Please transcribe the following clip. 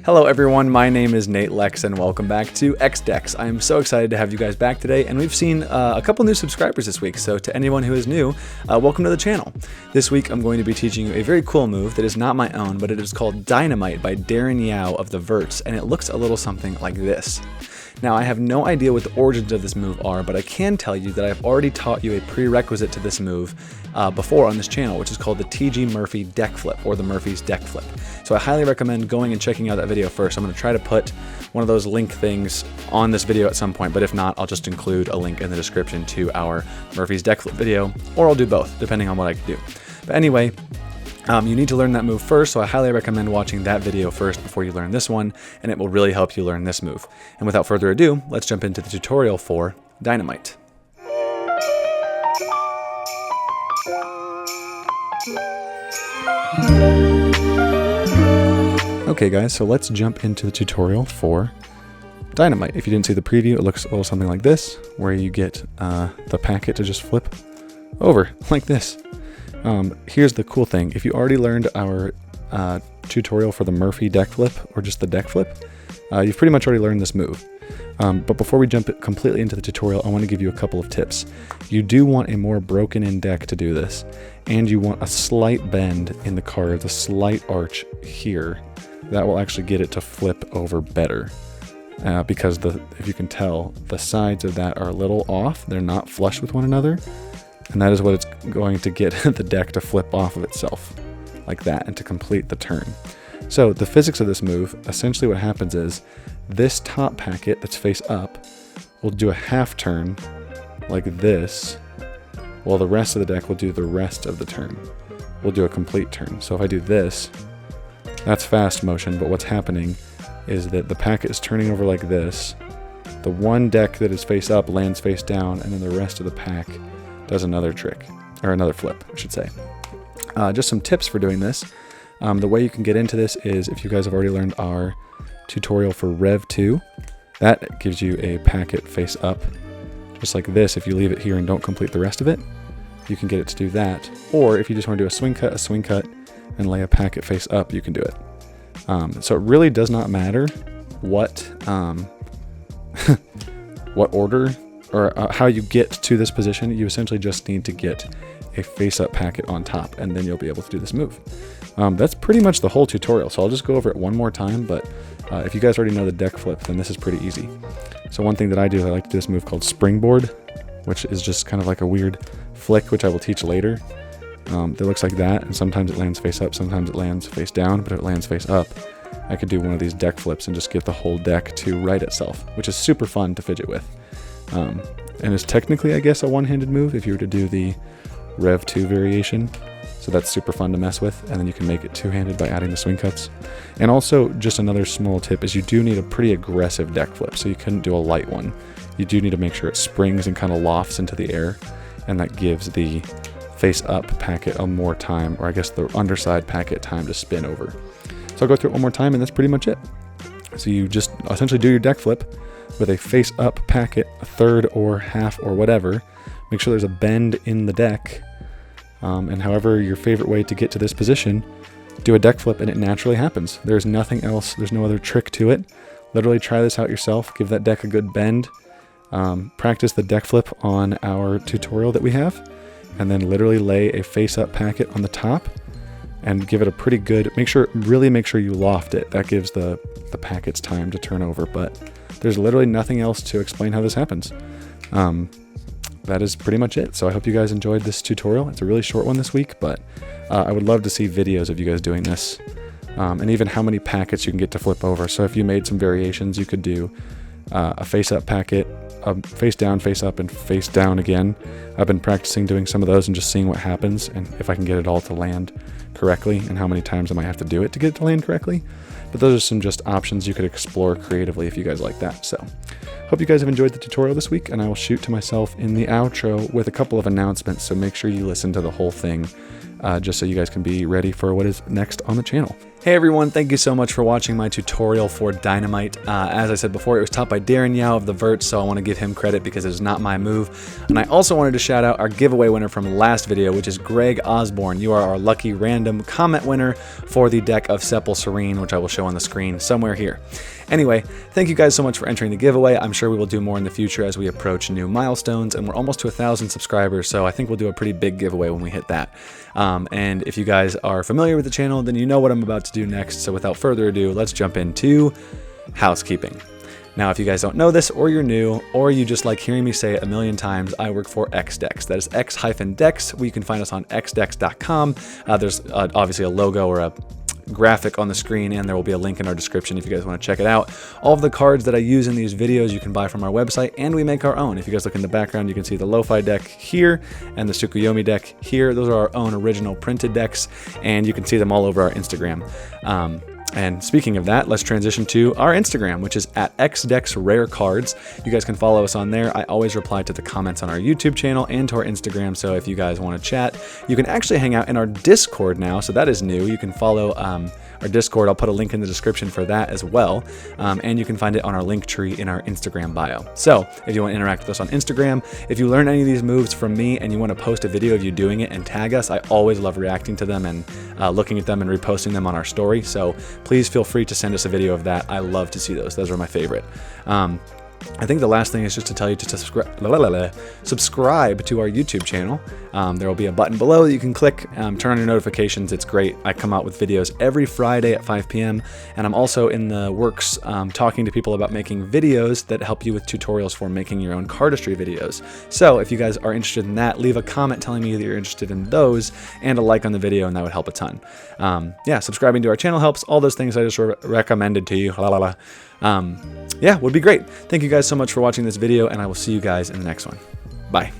Hello everyone, my name is Nate Lex and welcome back to XDex. I am so excited to have you guys back today, and we've seen a couple new subscribers this week, so to anyone who is new, welcome to the channel. This week I'm going to be teaching you a very cool move that is not my own, but it is called Dynamite by Darren Yao of the Verts, and it looks a little something like this. Now, I have no idea what the origins of this move are, but I can tell you that I've already taught you a prerequisite to this move before on this channel, which is called the T.G. Murphy deck flip, or the Murphy's deck flip. So I highly recommend going and checking out that video first. I'm going to try to put one of those link things on this video at some point, but if not, I'll just include a link in the description to our Murphy's deck flip video, or I'll do both, depending on what I can do. But anyway, you need to learn that move first, so I highly recommend watching that video first before you learn this one, and it will really help you learn this move. And without further ado, let's jump into the tutorial for Dynamite. Okay guys, so let's jump into the tutorial for Dynamite. If you didn't see the preview, it looks a little something like this, where you get the packet to just flip over like this. Here's the cool thing. If you already learned our tutorial for the Murphy deck flip, or just the deck flip, you've pretty much already learned this move. But before we jump completely into the tutorial, I want to give you a couple of tips. You do want a more broken in deck to do this, and you want a slight bend in the cards, a slight arch here. That will actually get it to flip over better. Because if you can tell, the sides of that are a little off. They're not flush with one another. And that is what it's going to get the deck to flip off of itself, like that, and to complete the turn. So the physics of this move, essentially what happens is, this top packet that's face up will do a half turn, like this, while the rest of the deck will do the rest of the turn. We'll do a complete turn. So if I do this, that's fast motion, but what's happening is that the packet is turning over like this. The one deck that is face up lands face down, and then the rest of the pack does another trick, or another flip, I should say. Just some tips for doing this. The way you can get into this is, if you guys have already learned our tutorial for Rev 2, that gives you a packet face up, just like this. If you leave it here and don't complete the rest of it, you can get it to do that. Or if you just want to do a swing cut, and lay a packet face up, you can do it. So it really does not matter what, what order or how you get to this position. You essentially just need to get a face-up packet on top, and then you'll be able to do this move. That's pretty much the whole tutorial, so I'll just go over it one more time, but if you guys already know the deck flip, then this is pretty easy. So one thing that I do, I like to do this move called Springboard, which is just kind of like a weird flick, which I will teach later. That looks like that, and sometimes it lands face up, sometimes it lands face down, but if it lands face up, I could do one of these deck flips and just get the whole deck to right itself, which is super fun to fidget with. And is technically, I guess, a one-handed move if you were to do the Rev 2 variation. So that's super fun to mess with, and then you can make it two-handed by adding the swing cuts. And also, just another small tip is you do need a pretty aggressive deck flip, so you couldn't do a light one. You do need to make sure it springs and kind of lofts into the air, and that gives the face-up packet a more time, or I guess the underside packet time to spin over. So I'll go through it one more time, and that's pretty much it. So you just essentially do your deck flip with a face-up packet, a third or half or whatever. Make sure there's a bend in the deck, and however your favorite way to get to this position, do a deck flip and it naturally happens. There's nothing else, there's no other trick to it. Literally try this out yourself, give that deck a good bend, practice the deck flip on our tutorial that we have, and then literally lay a face-up packet on the top and give it a pretty good, really make sure you loft it. That gives the packets time to turn over, but there's literally nothing else to explain how this happens. That is pretty much it. So I hope you guys enjoyed this tutorial. It's a really short one this week, but I would love to see videos of you guys doing this, and even how many packets you can get to flip over. So if you made some variations, you could do a face-up packet, face down, face up, and face down again. I've been practicing doing some of those and just seeing what happens, and if I can get it all to land correctly, and how many times I might have to do it to get it to land correctly. But those are some just options you could explore creatively if you guys like that. So hope you guys have enjoyed the tutorial this week, and I will shoot to myself in the outro with a couple of announcements, so make sure you listen to the whole thing, just so you guys can be ready for what is next on the channel. Hey everyone, thank you so much for watching my tutorial for Dynamite. As I said before, it was taught by Darren Yao of the Vert, so I want to give him credit because it is not my move. And I also wanted to shout out our giveaway winner from last video, which is Greg Osborne. You are our lucky random comment winner for the deck of Sepal Serene, which I will show on the screen somewhere here. Anyway, thank you guys so much for entering the giveaway. I'm sure we will do more in the future as we approach new milestones, and we're almost to 1,000 subscribers, so I think we'll do a pretty big giveaway when we hit that. And if you guys are familiar with the channel, then you know what I'm about to do next. So without further ado, let's jump into housekeeping. Now, if you guys don't know this, or you're new, or you just like hearing me say it a million times, I work for XDex. That is X-Dex, where you can find us on xdex.com. There's obviously a logo or a graphic on the screen, and there will be a link in our description if you guys want to check it out. All of the cards that I use in these videos you can buy from our website, and we make our own. If you guys look in the background, you can see the Lofi deck here and the Tsukuyomi deck here. Those are our own original printed decks, and you can see them all over our Instagram. And speaking of that, let's transition to our Instagram, which is at XDexRareCards. You guys can follow us on there. I always reply to the comments on our YouTube channel and to our Instagram, so if you guys want to chat, you can actually hang out in our Discord now, so that is new. You can follow our Discord. I'll put a link in the description for that as well, and you can find it on our link tree in our Instagram bio. So if you want to interact with us on Instagram, if you learn any of these moves from me and you want to post a video of you doing it and tag us, I always love reacting to them and looking at them and reposting them on our story. So please feel free to send us a video of that. I love to see those. Those are my favorite. I think the last thing is just to tell you to subscribe to our YouTube channel. There will be a button below that you can click, turn on your notifications. It's great. I come out with videos every Friday at 5 p.m. And I'm also in the works talking to people about making videos that help you with tutorials for making your own cardistry videos. So if you guys are interested in that, leave a comment telling me that you're interested in those and a like on the video, and that would help a ton. Yeah, subscribing to our channel helps. All those things I just recommended to you. Yeah, would be great. Thank you guys so much for watching this video, and I will see you guys in the next one. Bye.